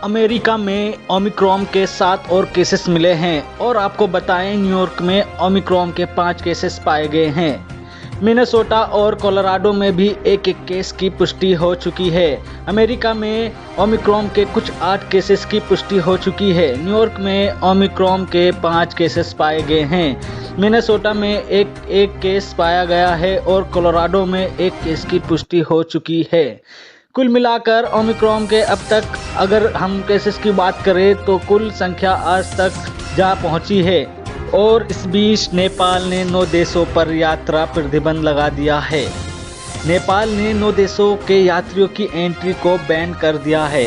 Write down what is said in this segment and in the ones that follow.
America में Omicron के 7 और केसेस मिले हैं और आपको बताएं न्यूयॉर्क में ओमिक्रॉन के 5 केसेस पाए गए हैं। मिनेसोटा और कोलोराडो में भी एक केस की पुष्टि हो चुकी है। अमेरिका में ओमिक्रॉन के कुछ 8 केसेस की पुष्टि हो चुकी है। न्यूयॉर्क में ओमिक्रॉन के 5 केसेस पाए गए हैं। मिनेसोटा में एक केस पाया गया है और कोलोराडो में एक केस की पुष्टि हो चुकी है। कुल मिलाकर ओमिक्रॉन के अब तक अगर हम केसेस की बात करें तो कुल संख्या आज तक जा पहुंची है। और इस बीच नेपाल ने 9 देशों पर यात्रा प्रतिबंध लगा दिया है। नेपाल ने 9 देशों के यात्रियों की एंट्री को बैन कर दिया है।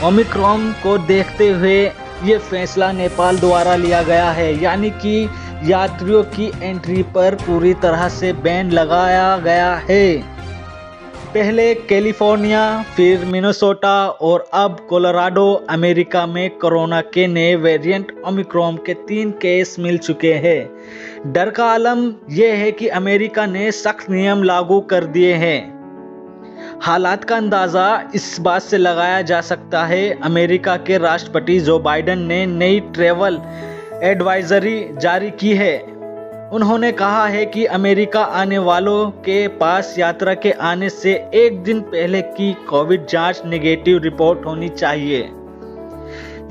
ओमिक्रॉन को देखते हुए ये फैसला नेपाल द्वारा लिया गया है, यानी कि यात्रियों की एंट्री पर पूरी तरह से बैन लगाया गया है। पहले कैलिफोर्निया, फिर मिनेसोटा और अब कोलोराडो अमेरिका में कोरोना के नए वेरिएंट ओमिक्रॉन के 3 केस मिल चुके हैं। डर का आलम यह है कि अमेरिका ने सख्त नियम लागू कर दिए हैं। हालात का अंदाज़ा इस बात से लगाया जा सकता है। अमेरिका के राष्ट्रपति जो बाइडेन ने नई ट्रैवल एडवाइजरी जारी की है। उन्होंने कहा है कि अमेरिका आने वालों के पास यात्रा के आने से 1 दिन पहले की कोविड जांच नेगेटिव रिपोर्ट होनी चाहिए।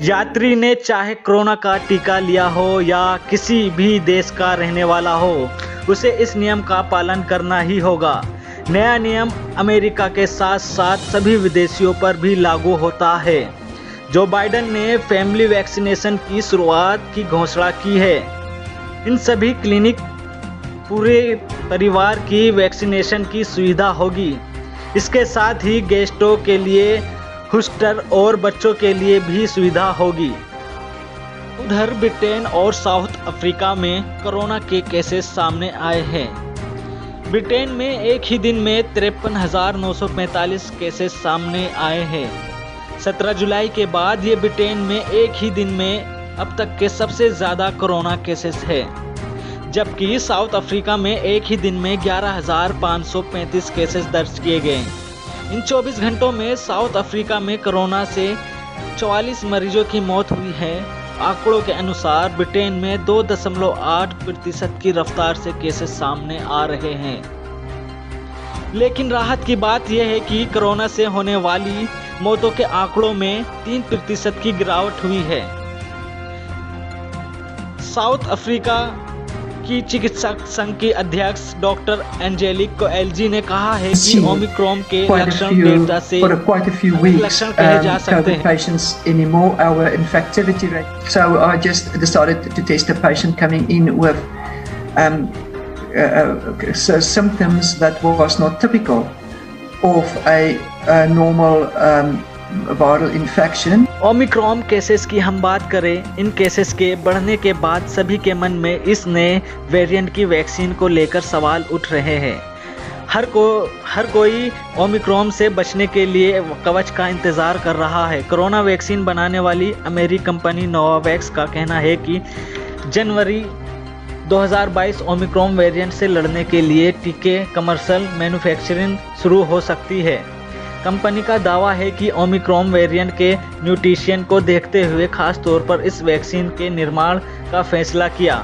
यात्री ने चाहे कोरोना का टीका लिया हो या किसी भी देश का रहने वाला हो, उसे इस नियम का पालन करना ही होगा। नया नियम अमेरिका के साथ साथ सभी विदेशियों पर भी लागू होता है। जो बाइडेन ने फैमिली वैक्सीनेशन की शुरुआत की घोषणा की है। इन सभी क्लिनिक पूरे परिवार की वैक्सीनेशन की सुविधा होगी। इसके साथ ही गेस्टों के लिए बूस्टर और बच्चों के लिए भी सुविधा होगी। उधर ब्रिटेन और साउथ अफ्रीका में कोरोना के केसेस सामने आए हैं। ब्रिटेन में एक ही दिन में 53,945 केसेस सामने आए हैं। 17 जुलाई के बाद ये ब्रिटेन में एक ही दिन में अब तक के सबसे ज़्यादा कोरोना केसेस है। जबकि साउथ अफ्रीका में एक ही दिन में 11,535 केसेस दर्ज किए गए। इन 24 घंटों में साउथ अफ्रीका में कोरोना से 44 मरीजों की मौत हुई है। आंकड़ों के अनुसार ब्रिटेन में 2.8% की रफ्तार से केसेस सामने आ रहे हैं। लेकिन राहत की बात यह है कि कोरोना से होने वाली मौतों के आंकड़ों में 3% की गिरावट हुई है। साउथ अफ्रीका की चिकित्सक संघ की अध्यक्ष डॉक्टर एंजेलिक कोएल्जी ने कहा है कि ओमिक्रॉन के लक्षण डेल्टा से लक्षण कहे जा सकते हैं। So I just decided to test a patient coming in with symptoms that was not typical of a normal viral infection. Omicron cases की हम बात करें, इन केसेस के बढ़ने के बाद सभी के मन में इस नए वेरिएंट की वैक्सीन को लेकर सवाल उठ रहे हैं। हर कोई ओमिक्रॉन से बचने के लिए कवच का इंतज़ार कर रहा है। कोरोना वैक्सीन बनाने वाली अमेरिकी कंपनी नोवावैक्स का कहना है कि जनवरी 2022 ओमिक्रॉन वेरिएंट से लड़ने के लिए टीके कमर्शियल मैन्युफैक्चरिंग शुरू हो सकती है। कंपनी का दावा है कि ओमिक्रॉन वेरिएंट के म्यूटेशन को देखते हुए खास तौर पर इस वैक्सीन के निर्माण का फैसला किया।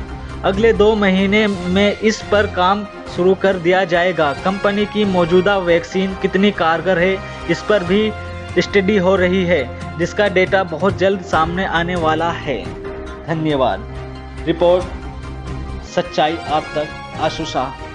अगले 2 महीने में इस पर काम शुरू कर दिया जाएगा। कंपनी की मौजूदा वैक्सीन कितनी कारगर है, इस पर भी स्टडी हो रही है, जिसका डेटा बहुत जल्द सामने आने वाला है। धन्यवाद। रिपोर्ट सच्चाई आप तक, आशु शाह।